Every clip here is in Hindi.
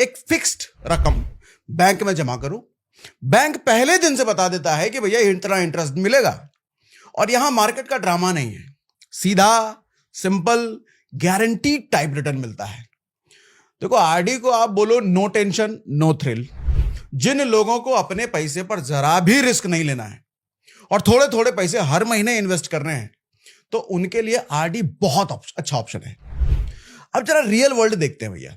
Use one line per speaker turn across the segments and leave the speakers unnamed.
एक फिक्स्ड रकम बैंक में जमा करो। बैंक पहले दिन से बता देता है कि भैया इतना इंटरेस्ट मिलेगा, और यहां मार्केट का ड्रामा नहीं है, सीधा सिंपल गारंटीड टाइप रिटर्न मिलता है। देखो आरडी को आप बोलो नो टेंशन नो थ्रिल। जिन लोगों को अपने पैसे पर जरा भी रिस्क नहीं लेना है और थोड़े थोड़े पैसे हर महीने इन्वेस्ट करने हैं, तो उनके लिए आरडी बहुत अच्छा ऑप्शन है। अब जरा रियल वर्ल्ड देखते हैं भैया।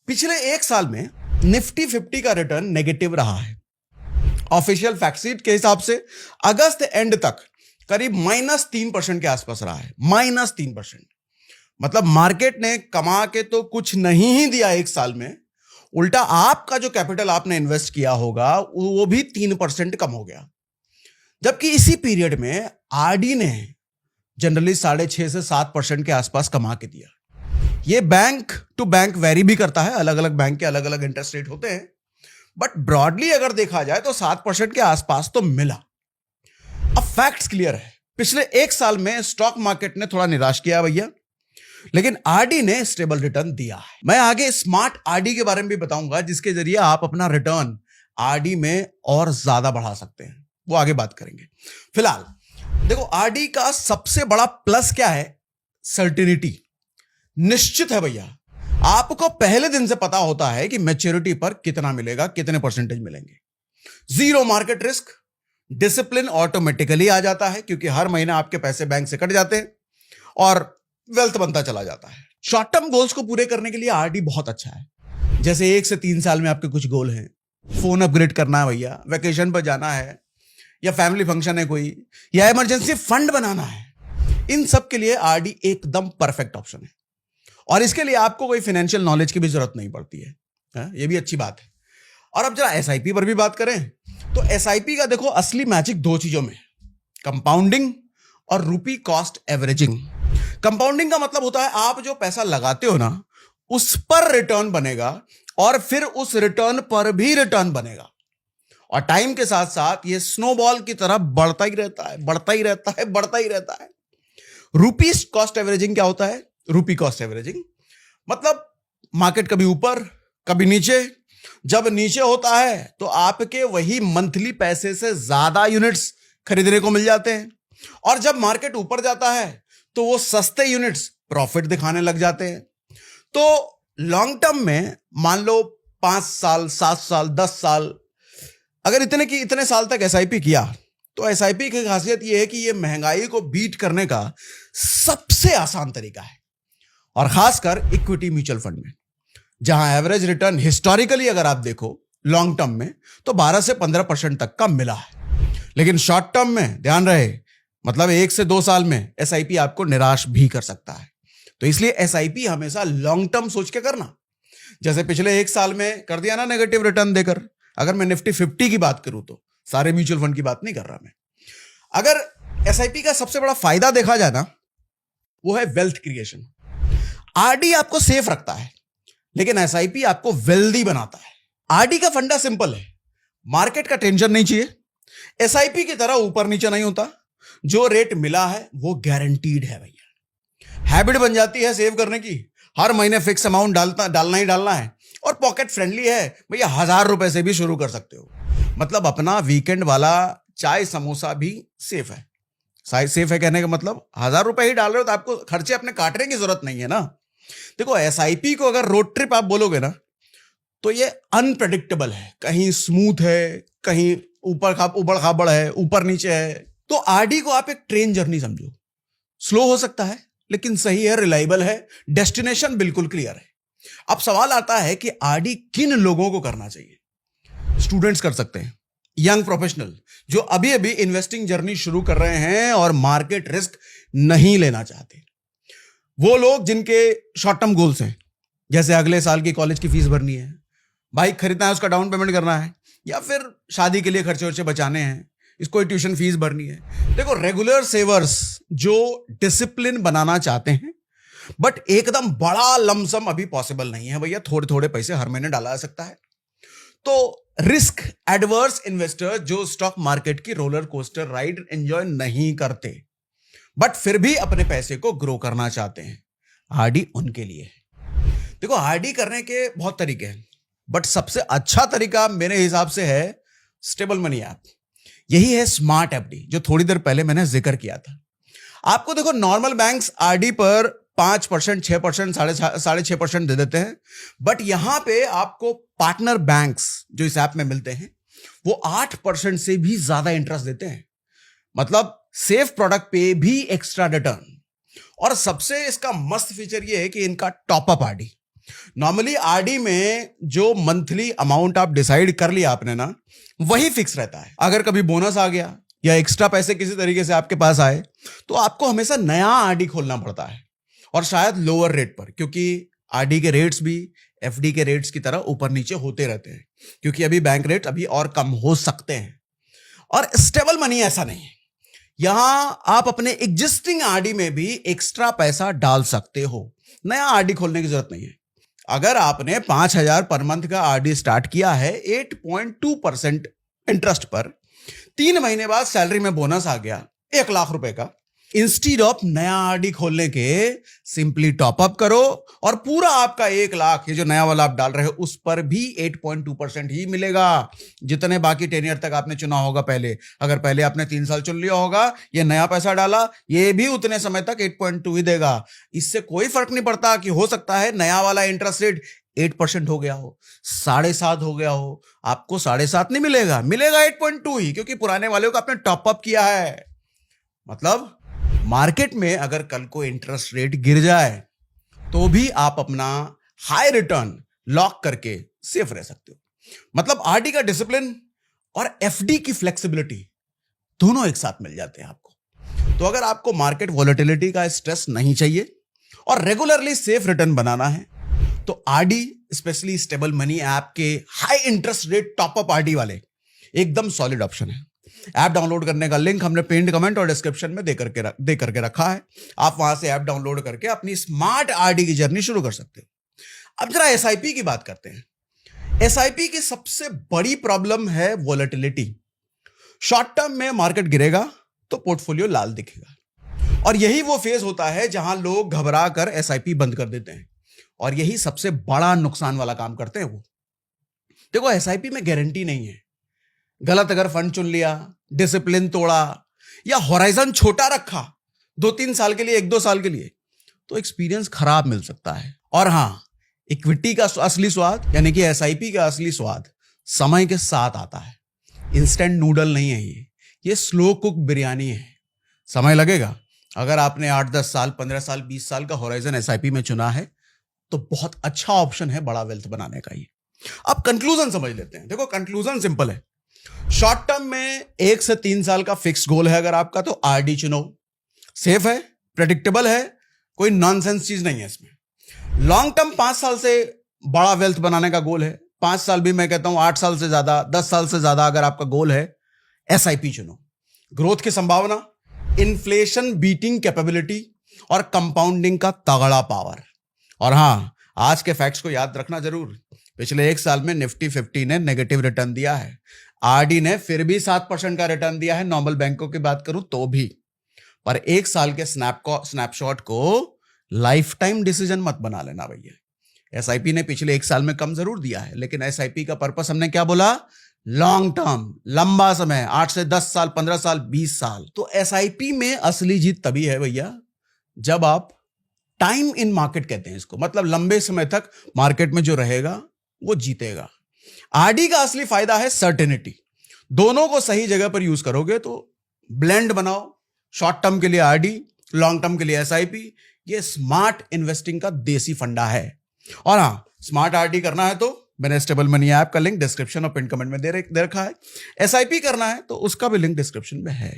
पिछले एक साल में निफ्टी 50 का रिटर्न नेगेटिव रहा है। ऑफिशियल फैक्टशीट के हिसाब से अगस्त एंड तक करीब -3% के आसपास रहा है। -3%, मतलब मार्केट ने कमा के तो कुछ नहीं ही दिया एक साल में, उल्टा आपका जो कैपिटल आपने इन्वेस्ट किया होगा वो भी 3% कम हो गया। जबकि इसी पीरियड में आरडी ने जनरली 6.5 से 7% के आसपास कमा के दिया। ये बैंक टू बैंक वेरी भी करता है, अलग अलग बैंक के अलग अलग इंटरेस्ट रेट होते हैं, बट ब्रॉडली अगर देखा जाए तो 7% के आसपास तो मिला। अब फैक्ट्स क्लियर है, पिछले एक साल में स्टॉक मार्केट ने थोड़ा निराश किया भैया, लेकिन आरडी ने स्टेबल रिटर्न दिया है। मैं आगे स्मार्ट आरडी के बारे में भी बताऊंगा, जिसके जरिए आप अपना रिटर्न आरडी में और ज्यादा बढ़ा सकते हैं, वो आगे बात करेंगे। फिलहाल देखो आरडी का सबसे बड़ा प्लस क्या है, सर्टिनिटी। निश्चित है भैया, आपको पहले दिन से पता होता है कि मैच्योरिटी पर कितना मिलेगा, कितने परसेंटेज मिलेंगे। Zero market risk, discipline automatically आ जाता है क्योंकि हर महीना आपके पैसे बैंक से कट जाते हैं और वेल्थ बनता चला जाता है। शॉर्ट टर्म गोल्स को पूरे करने के लिए आरडी बहुत अच्छा है। जैसे 1 से 3 साल में आपके कुछ गोल हैं, फोन अपग्रेड करना है भैया, वेकेशन पर जाना है, या फैमिली फंक्शन है कोई, या इमरजेंसी फंड बनाना है, इन सब के लिए आरडी एकदम परफेक्ट ऑप्शन है। और इसके लिए आपको कोई फाइनेंशियल नॉलेज की भी जरूरत नहीं पड़ती है, ये भी अच्छी बात है। और अब जरा एसआईपी पर भी बात करें तो एसआईपी का देखो असली मैजिक 2 चीजों में, कंपाउंडिंग और रूपी कॉस्ट एवरेजिंग। कंपाउंडिंग का मतलब होता है आप जो पैसा लगाते हो ना, उस पर रिटर्न बनेगा और फिर उस रिटर्न पर भी रिटर्न बनेगा, और टाइम के साथ साथ ये स्नोबॉल की तरह बढ़ता ही रहता है, बढ़ता ही रहता है, बढ़ता ही रहता है। रूपी कॉस्ट एवरेजिंग क्या होता है? रूपी कॉस्ट एवरेजिंग मतलब मार्केट कभी ऊपर कभी नीचे, जब नीचे होता है तो आपके वही मंथली पैसे से ज्यादा यूनिट्स खरीदने को मिल जाते हैं, और जब मार्केट ऊपर जाता है तो वो सस्ते यूनिट्स प्रॉफिट दिखाने लग जाते हैं। तो लॉन्ग टर्म में मान लो 5 साल 7 साल 10 साल, अगर इतने साल तक एसआईपी किया तो एसआईपी की खासियत यह है कि यह महंगाई को बीट करने का सबसे आसान तरीका है, और खासकर इक्विटी म्यूचुअल फंड में, जहां एवरेज रिटर्न हिस्टोरिकली अगर आप देखो लॉन्ग टर्म में तो 12 से 15% तक का मिला है। लेकिन शॉर्ट टर्म में ध्यान रहे, मतलब 1 से 2 साल में एसआईपी आपको निराश भी कर सकता है। तो इसलिए एसआईपी हमेशा लॉन्ग टर्म सोच के करना। जैसे पिछले 1 साल में कर दिया ना नेगेटिव रिटर्न देकर, अगर मैं निफ्टी 50 की बात करूं तो, सारे म्यूचुअल फंड की बात नहीं कर रहा मैं। अगर एसआईपी का सबसे बड़ा फायदा देखा जाए ना, वो है वेल्थ क्रिएशन। आरडी आपको सेफ रखता है, लेकिन एसआईपी आपको वेल्दी बनाता है। आरडी का फंडा सिंपल है, मार्केट का टेंशन नहीं चाहिए, एसआईपी की तरह ऊपर नीचे नहीं होता, जो रेट मिला है वो गारंटीड है भैया। हैबिट बन जाती है सेव करने की, हर महीने फिक्स अमाउंट डालना ही डालना है, और पॉकेट फ्रेंडली है भैया, 1000 रुपए से भी शुरू कर सकते हो। मतलब अपना वीकेंड वाला चाय समोसा भी सेफ है। सेफ है कहने का मतलब 1000 रुपए ही डाल रहे हो तो आपको खर्चे अपने काटने की जरूरत नहीं है ना। देखो एसआईपी को अगर रोड ट्रिप आप बोलोगे ना, तो ये अनप्रेडिक्टेबल है, कहीं स्मूथ है, कहीं उबड़ खाबड़ है, ऊपर नीचे है। तो आरडी को आप एक ट्रेन जर्नी समझो, स्लो हो सकता है लेकिन सही है, रिलायबल है, डेस्टिनेशन बिल्कुल क्लियर है। अब सवाल आता है कि आरडी किन लोगों को करना चाहिए? स्टूडेंट्स कर सकते हैं, यंग प्रोफेशनल जो अभी अभी इन्वेस्टिंग जर्नी शुरू कर रहे हैं और मार्केट रिस्क नहीं लेना चाहते, वो लोग जिनके शॉर्ट टर्म गोल्स हैं, जैसे अगले साल की कॉलेज की फीस भरनी है, बाइक खरीदना है उसका डाउन पेमेंट करना है, या फिर शादी के लिए खर्चे वर्चे बचाने हैं, इसको ट्यूशन फीस भरनी है। देखो रेगुलर सेवर्स जो डिसिप्लिन बनाना चाहते हैं, बट एकदम बड़ा लमसम अभी पॉसिबल नहीं है भैया, थोड़े थोड़े पैसे हर महीने डाला जा सकता है। तो रिस्क एडवर्स इन्वेस्टर जो स्टॉक मार्केट की रोलर कोस्टर राइड एंजॉय नहीं करते, बट फिर भी अपने पैसे को ग्रो करना चाहते हैं, आरडी उनके लिए है। देखो आरडी करने के बहुत तरीके हैं, बट सबसे अच्छा तरीका मेरे हिसाब से है स्टेबल मनी ऐप। यही है स्मार्ट एफडी, जो थोड़ी देर पहले मैंने जिक्र किया था। आपको देखो, नॉर्मल बैंक्स आरडी पर 5%, 6%, 6.5% दे देते हैं, बट यहां पे आपको पार्टनर बैंक्स जो इस ऐप में मिलते हैं वो 8% से भी ज्यादा इंटरेस्ट देते हैं। मतलब सेफ प्रोडक्ट पे भी एक्स्ट्रा रिटर्न। और सबसे इसका मस्त फीचर ये है कि इनका टॉपअप आरडी, नॉर्मली आरडी में जो मंथली अमाउंट आप डिसाइड कर लिया आपने ना, वही फिक्स रहता है। अगर कभी बोनस आ गया या एक्स्ट्रा पैसे किसी तरीके से आपके पास आए तो आपको हमेशा नया आरडी खोलना पड़ता है, और शायद लोअर रेट पर, क्योंकि आरडी के रेट्स भी एफडी के रेट्स की तरह ऊपर नीचे होते रहते हैं, क्योंकि अभी बैंक रेट अभी और कम हो सकते हैं। और स्टेबल मनी ऐसा नहीं है, यहां आप अपने एग्जिस्टिंग आरडी में भी एक्स्ट्रा पैसा डाल सकते हो, नया आरडी खोलने की जरूरत नहीं है। अगर आपने 5,000 पर मंथ का आरडी स्टार्ट किया है 8.2% इंटरेस्ट पर, 3 महीने बाद सैलरी में बोनस आ गया 1 लाख रुपए का, इंस्टीड ऑफ नया आरडी खोलने के सिंपली टॉपअप करो और पूरा आपका 1 लाख, ये जो नया वाला आप डाल रहे हो, उस पर भी 8.2% ही मिलेगा, जितने बाकी टेनियर तक आपने चुना होगा पहले। अगर पहले आपने 3 साल चुन लिया होगा, ये नया पैसा डाला, ये भी उतने समय तक 8.2 ही देगा। इससे कोई फर्क नहीं पड़ता कि हो सकता है नया वाला इंटरेस्ट रेट 8% हो गया हो, 7.5 हो गया हो, आपको 7.5 नहीं मिलेगा, मिलेगा 8.2 ही, क्योंकि पुराने वाले को आपने टॉपअप किया है। मतलब मार्केट में अगर कल को इंटरेस्ट रेट गिर जाए तो भी आप अपना हाई रिटर्न लॉक करके सेफ रह सकते हो। मतलब आरडी का डिसिप्लिन और एफडी की फ्लेक्सिबिलिटी दोनों एक साथ मिल जाते हैं आपको। तो अगर आपको मार्केट वॉलेटिलिटी का स्ट्रेस नहीं चाहिए और रेगुलरली सेफ रिटर्न बनाना है, तो RD, specially stable money app के high interest rate top up RD वाले एकदम सॉलिड ऑप्शन है। ऐप डाउनलोड करने का लिंक हमने पिन्ड कमेंट और डिस्क्रिप्शन में दे करके रखा है। आप वहां से ऐप डाउनलोड करके अपनी स्मार्ट आरडी की जर्नी शुरू कर सकते हो। अब जरा एसआईपी की बात करते हैं। एसआईपी की सबसे बड़ी प्रॉब्लम है वॉलेटिलिटी। शॉर्ट टर्म में मार्केट गिरेगा तो पोर्टफोलियो लाल दिखेगा, और यही वो फेज होता है जहां लोग घबरा कर एसआईपी बंद कर देते हैं, और यही सबसे बड़ा नुकसान वाला काम करते हैं वो। देखो, एसआईपी में गारंटी नहीं है। गलत अगर फंड चुन लिया, डिसिप्लिन तोड़ा या होराइजन छोटा रखा 2-3 साल के लिए, 1-2 साल के लिए, तो एक्सपीरियंस खराब मिल सकता है। और हां, इक्विटी का असली स्वाद, यानी कि एसआईपी का असली स्वाद समय के साथ आता है। इंस्टेंट नूडल नहीं है ये स्लो कुक बिरयानी है। समय लगेगा। अगर आपने 8-10 साल, 15 साल, 20 साल का होराइजन एसआईपी में चुना है तो बहुत अच्छा ऑप्शन है बड़ा वेल्थ बनाने का ये। अब कंक्लूजन समझ लेते हैं। देखो, कंक्लूजन सिंपल है। शॉर्ट टर्म में 1 से 3 साल का फिक्स गोल है अगर आपका, तो आरडी चुनो। सेफ है, प्रेडिक्टेबल है, कोई नॉनसेंस चीज नहीं है इसमें। लॉन्ग टर्म 5 साल से बड़ा वेल्थ बनाने का गोल है, 5 साल भी मैं कहता हूं 8 साल से ज्यादा, 10 साल से ज्यादा अगर आपका गोल है, एसआईपी चुनो। ग्रोथ की संभावना, इन्फ्लेशन बीटिंग कैपेबिलिटी और कंपाउंडिंग का तगड़ा पावर। और हां, आज के फैक्ट्स को याद रखना जरूर। पिछले 1 साल में निफ्टी 50 ने नेगेटिव रिटर्न दिया है, आरडी ने फिर भी 7% का रिटर्न दिया है, नॉर्मल बैंकों की बात करूं तो भी। पर 1 साल के स्नैपशॉट को लाइफ टाइम डिसीजन मत बना लेना भैया। एसआईपी ने पिछले 1 साल में कम जरूर दिया है, लेकिन एसआईपी का पर्पस हमने क्या बोला? लॉन्ग टर्म, लंबा समय, 8 से 10 साल, 15 साल, 20 साल। तो एसआईपी में असली जीत तभी है भैया जब आप टाइम इन मार्केट कहते हैं इसको, मतलब लंबे समय तक मार्केट में जो रहेगा वो जीतेगा। आरडी का असली फायदा है सर्टेनिटी। दोनों को सही जगह पर यूज करोगे तो ब्लेंड बनाओ, शॉर्ट टर्म के लिए आरडी, लॉन्ग टर्म के लिए एसआईपी। ये स्मार्ट इन्वेस्टिंग का देसी फंडा है। और हां, स्मार्ट आरडी करना है तो मैंने स्टेबल मनी ऐप का लिंक डिस्क्रिप्शन और पिन कमेंट में दे रखा है। एसआईपी करना है तो उसका भी लिंक डिस्क्रिप्शन में है।